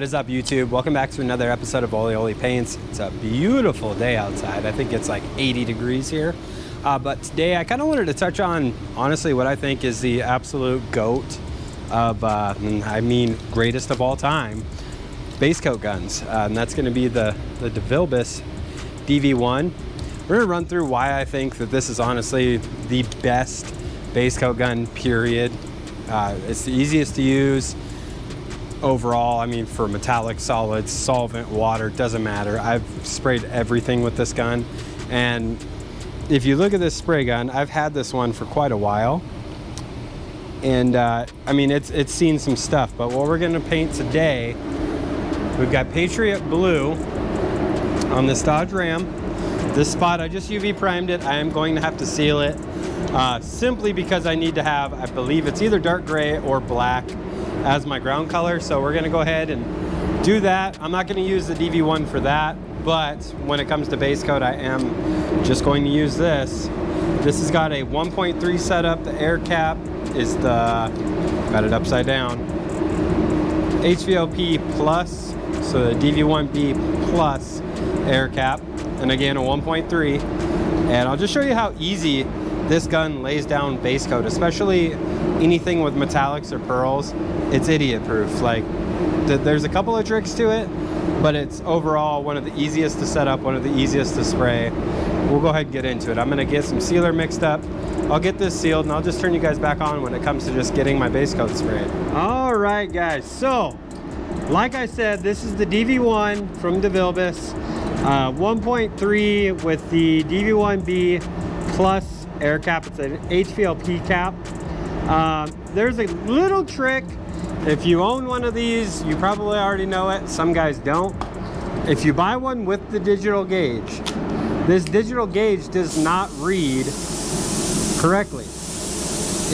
What is up, YouTube? Welcome back to another episode of Oli Paints. It's a beautiful day outside. I think it's like 80 degrees here. But today I kind of wanted to touch on, honestly, what I think is the absolute GOAT of, I mean, greatest of all time, base coat guns. And that's going to be the devilbiss DV1. We're going to run through why I think that this is honestly the best base coat gun, period. It's the easiest to use. Overall, I mean, for metallic, solids, solvent, water, doesn't matter. I've sprayed everything with this gun, and if you look at this spray gun, I've had this one for quite a while, and I mean, it's seen some stuff. But what we're going to paint today, we've got Patriot Blue on this Dodge Ram. This spot, I just UV primed it. I am going to have to seal it, simply because I need to have, I believe it's either dark gray or black as my ground color. So we're gonna go ahead and do that. I'm not gonna use the DV1 for that, but when it comes to base coat, I am just going to use this. This has got a 1.3 setup. The air cap is got it upside down, HVLP plus, so the DV1B plus air cap, and again a 1.3. And I'll just show you how easy this gun lays down base coat, especially anything with metallics or pearls. It's idiot proof. Like, there's a couple of tricks to it, but it's overall one of the easiest to set up, one of the easiest to spray. We'll go ahead and get into it. I'm gonna get some sealer mixed up. I'll get this sealed, and I'll just turn you guys back on when it comes to just getting my base coat sprayed. All right, guys, so like I said, this is the DV1 from devilbiss, 1.3 with the DV1B plus air cap. It's an HVLP cap. There's a little trick. If you own one of these, you probably already know it. Some guys don't. If you buy one with the digital gauge, this digital gauge does not read correctly.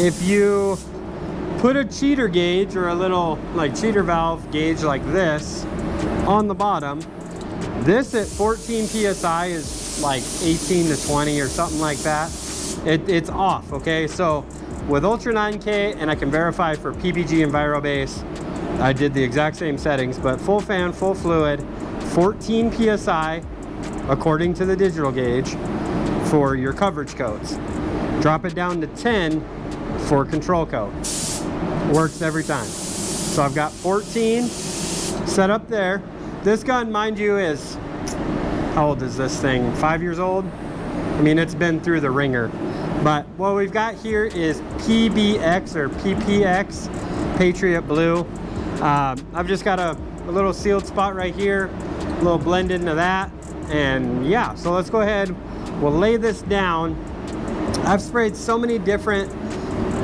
If you put a cheater gauge or a little like cheater valve gauge like this on the bottom, this at 14 PSI is like 18 to 20 or something like that. It's off, okay? So with Ultra 9K, and I can verify for PPG and ViroBase, I did the exact same settings, but full fan, full fluid, 14 PSI, according to the digital gauge, for your coverage coats. Drop it down to 10 for control coat. Works every time. So I've got 14 set up there. This gun, mind you, is, how old is this thing? 5 years old? I mean, it's been through the ringer. But what we've got here is PBX or PPX, Patriot Blue. I've just got a little sealed spot right here, a little blend into that. And yeah, so let's go ahead, we'll lay this down. I've sprayed so many different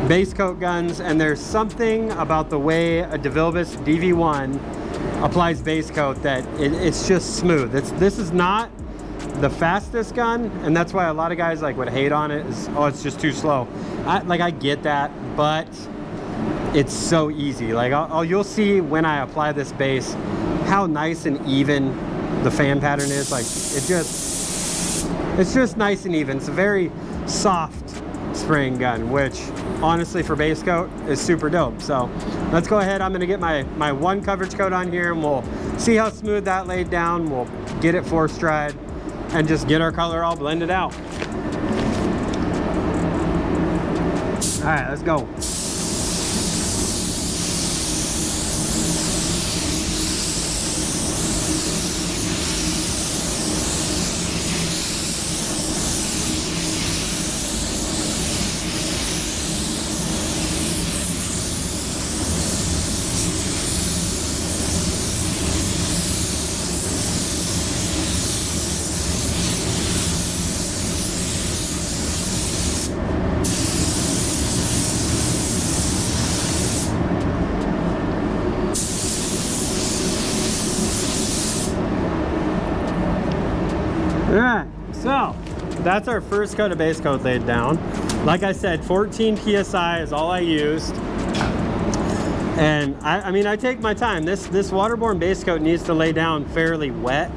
base coat guns, and there's something about the way a devilbiss DV1 applies base coat that it's just smooth. This is not the fastest gun, and that's why a lot of guys like would hate on it, is, oh, it's just too slow. I get that, but it's so easy. Like, you'll see when I apply this base how nice and even the fan pattern is. Like, it's just nice and even. It's a very soft spraying gun, which honestly for base coat is super dope. So let's go ahead. I'm gonna get my one coverage coat on here, and we'll see how smooth that laid down. We'll get it force dried and just get our color all blended out. All right, let's go. All right, so that's our first coat of base coat laid down. Like I said, 14 PSI is all I used. And I mean, I take my time. This waterborne base coat needs to lay down fairly wet.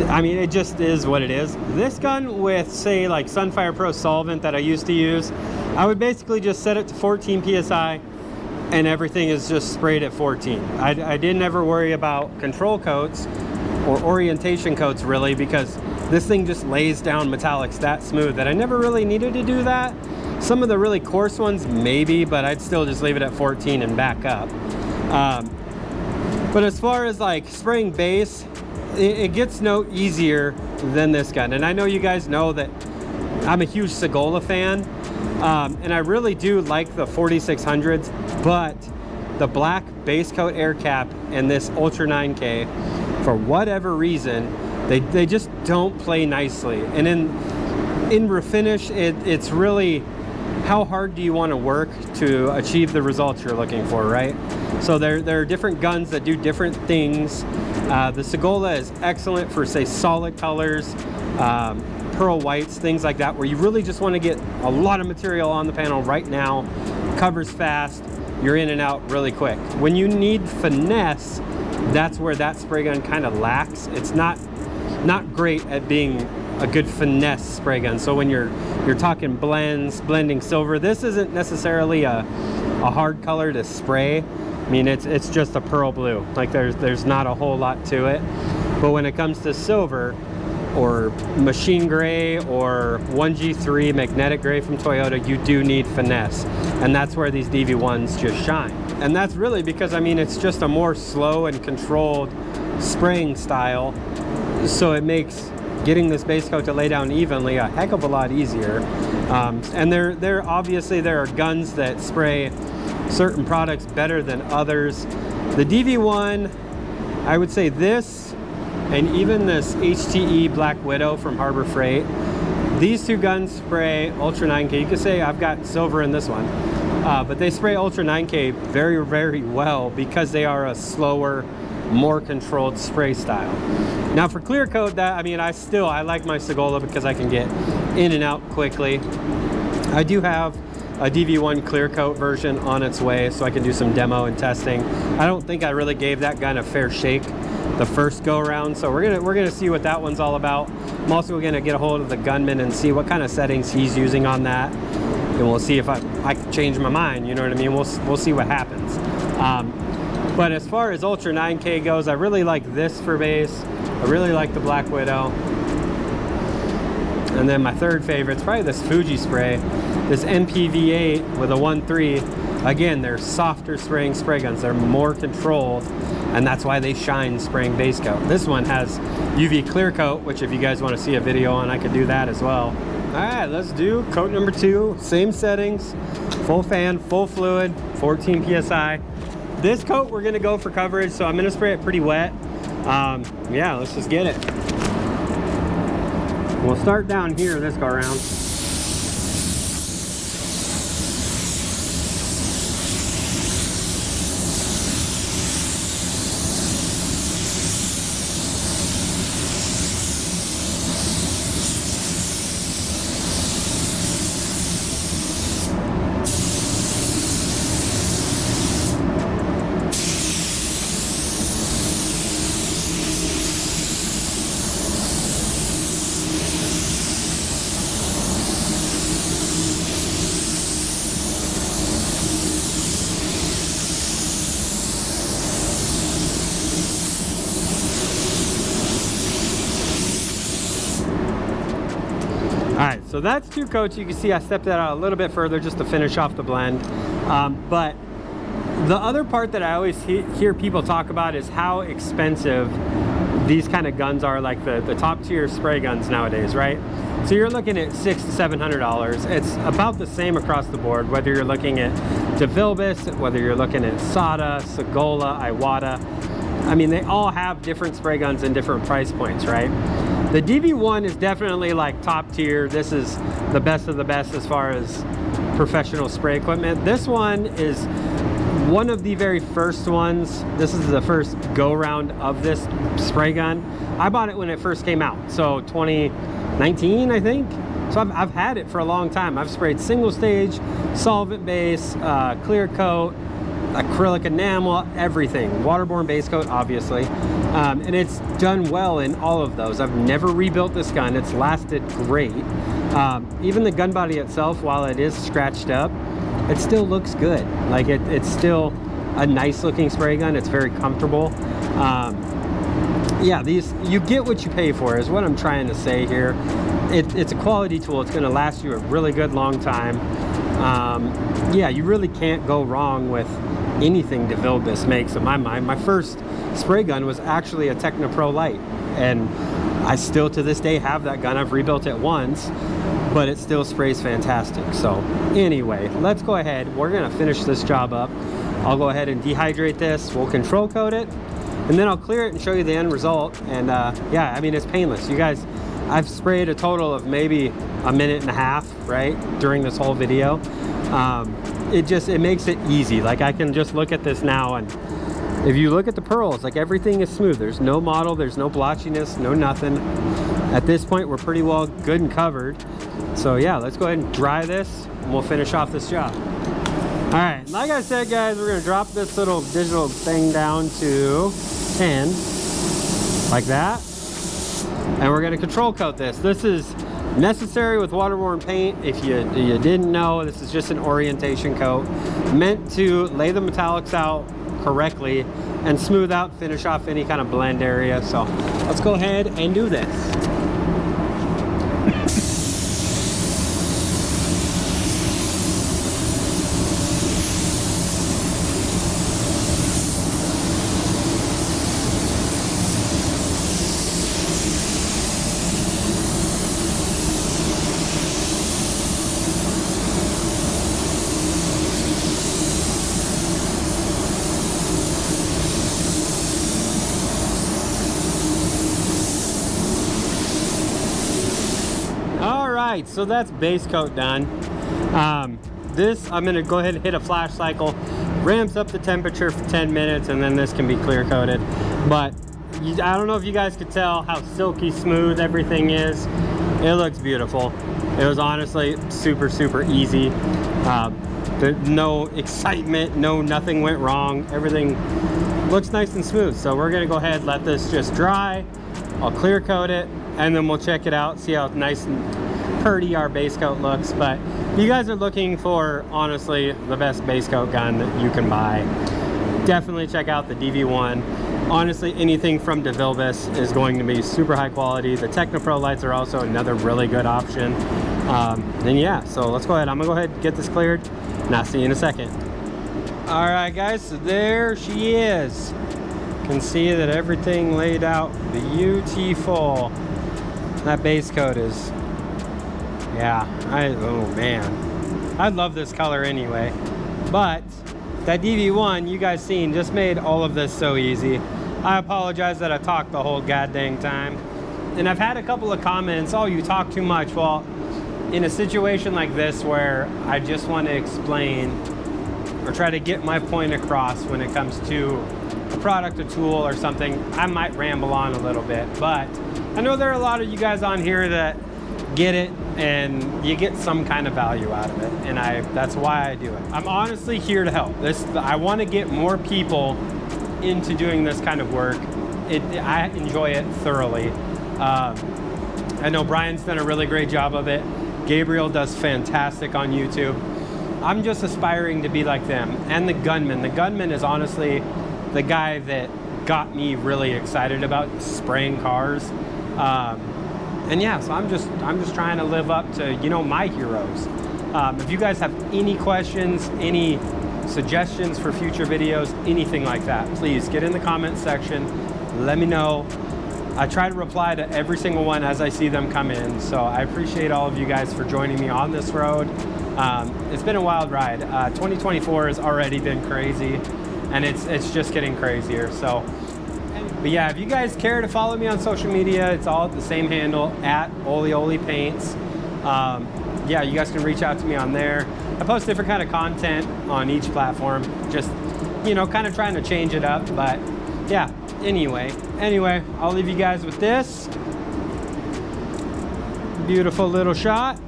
I mean, it just is what it is. This gun with, say, like Sunfire Pro solvent that I used to use, I would basically just set it to 14 PSI, and everything is just sprayed at 14. I didn't ever worry about control coats or orientation coats really, because this thing just lays down metallics that smooth that I never really needed to do that. Some of the really coarse ones maybe, but I'd still just leave it at 14 and back up. But as far as like spraying base, it gets no easier than this gun. And I know you guys know that I'm a huge Segola fan, and I really do like the 4600s, but the black base coat air cap and this Ultra 9K, for whatever reason, they just don't play nicely. And in refinish, it's really, how hard do you want to work to achieve the results you're looking for, right? So there are different guns that do different things. The Segola is excellent for, say, solid colors, pearl whites, things like that, where you really just want to get a lot of material on the panel right now, covers fast, you're in and out really quick. When you need finesse, that's where that spray gun kind of lacks. It's not great at being a good finesse spray gun. So when you're talking blends, blending silver, this isn't necessarily a hard color to spray. I mean, it's just a pearl blue. Like there's not a whole lot to it. But when it comes to silver or machine gray or 1G3 magnetic gray from Toyota, you do need finesse. And that's where these DV1s just shine. And that's really because, I mean, it's just a more slow and controlled spraying style. So it makes getting this base coat to lay down evenly a heck of a lot easier. And there obviously there are guns that spray certain products better than others. The DV1, I would say this, and even this HTE Black Widow from Harbor Freight, these two guns spray Ultra 9K. You could say I've got silver in this one, but they spray Ultra 9K very, very well because they are a slower, more controlled spray style. Now for clear coat, that, I mean, I like my Segola because I can get in and out quickly. I do have a DV1 clear coat version on its way, so I can do some demo and testing. I don't think I really gave that gun a fair shake the first go around, so we're gonna see what that one's all about. I'm also gonna get a hold of the gunman and see what kind of settings he's using on that, and we'll see if I can change my mind. You know what I mean? We'll see what happens. But as far as Ultra 9K goes, I really like this for base. I really like the Black Widow. And then my third favorite is probably this Fuji spray, this MPV8 with a 1.3. Again, they're softer spraying spray guns. They're more controlled, and that's why they shine spraying base coat. This one has UV clear coat, which if you guys want to see a video on, I could do that as well. All right, let's do coat number 2. Same settings, full fan, full fluid, 14 PSI. This coat, we're gonna go for coverage, so I'm gonna spray it pretty wet. Yeah, let's just get it. We'll start down here this go around. Alright, so that's 2 coats. You can see I stepped that out a little bit further just to finish off the blend. But the other part that I always hear people talk about is how expensive these kind of guns are, like the top tier spray guns nowadays, right? So you're looking at $600 to $700. It's about the same across the board, whether you're looking at devilbiss, whether you're looking at Sada, Segola, Iwata. I mean, they all have different spray guns and different price points, right? The DV1 is definitely like top tier. This is the best of the best as far as professional spray equipment. This one is one of the very first ones. This is the first go round of this spray gun. I bought it when it first came out, so 2019, I think. So I've had it for a long time. I've sprayed single stage, solvent base, clear coat, acrylic enamel, everything. Waterborne base coat, obviously. And it's done well in all of those. I've never rebuilt this gun. It's lasted great. Even the gun body itself, while it is scratched up, it still looks good. Like it's still a nice looking spray gun. It's very comfortable. Yeah, these, you get what you pay for is what I'm trying to say here. It's a quality tool. It's going to last you a really good long time. Yeah, you really can't go wrong with anything devilbiss makes in my mind. My first spray gun was actually a Technopro Light, and I still to this day have that gun. I've rebuilt it once, but it still sprays fantastic. So anyway, let's go ahead. We're going to finish this job up. I'll go ahead and dehydrate this. We'll control coat it, and then I'll clear it and show you the end result. And yeah, I mean, it's painless. You guys, I've sprayed a total of maybe a minute and a half, right, during this whole video. It makes it easy. Like, I can just look at this now, and if you look at the pearls, like, everything is smooth. There's no mottle, there's no blotchiness, no nothing. At this point, we're pretty well good and covered. So yeah, let's go ahead and dry this, and we'll finish off this job. All right, like I said, guys, we're gonna drop this little digital thing down to 10, like that. And we're gonna control coat this. This is necessary with water-worn paint. If you didn't know, this is just an orientation coat meant to lay the metallics out correctly and smooth out, finish off any kind of blend area. So let's go ahead and do this. Alright, so that's base coat done. This, I'm going to go ahead and hit a flash cycle, ramps up the temperature for 10 minutes, and then this can be clear coated. But I don't know if you guys could tell how silky smooth everything is. It looks beautiful. It was honestly super, super easy. There's no excitement, nothing went wrong. Everything looks nice and smooth. So we're going to go ahead and let this just dry. I'll clear coat it, and then we'll check it out, see how nice and pretty our base coat looks. But you guys are looking for, honestly, the best base coat gun that you can buy, definitely check out the DV1. Honestly, anything from devilbiss is going to be super high quality. The Technopro lights are also another really good option. And yeah, so let's go ahead. I'm gonna go ahead and get this cleared, and I'll see you in a second. All right, guys, so there she is. You can see that everything laid out beautiful. That base coat is, yeah, oh man, I love this color anyway. But that DV1 you guys seen just made all of this so easy. I apologize that I talked the whole goddamn time. And I've had a couple of comments, oh, you talk too much. Well, in a situation like this where I just want to explain or try to get my point across when it comes to a product, a tool, or something, I might ramble on a little bit. But I know there are a lot of you guys on here that get it and you get some kind of value out of it, and that's why I do it. I'm honestly here to help. I want to get more people into doing this kind of work. I enjoy it thoroughly. I know Brian's done a really great job of it. Gabriel does fantastic on YouTube. I'm just aspiring to be like them. And the Gunman. The Gunman is honestly the guy that got me really excited about spraying cars. And yeah, so I'm just trying to live up to, you know, my heroes. If you guys have any questions, any suggestions for future videos, anything like that, please get in the comment section. Let me know. I try to reply to every single one as I see them come in. So I appreciate all of you guys for joining me on this road. It's been a wild ride. 2024 has already been crazy, and it's just getting crazier. So, but yeah, if you guys care to follow me on social media, it's all at the same handle, at Oli Paints. Yeah, you guys can reach out to me on there. I post different kind of content on each platform, just, you know, kind of trying to change it up. But yeah, anyway, I'll leave you guys with this beautiful little shot.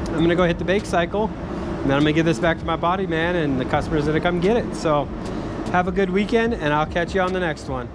I'm gonna go hit the bake cycle, and then I'm gonna give this back to my body man and the customers that come get it. So have a good weekend, and I'll catch you on the next one.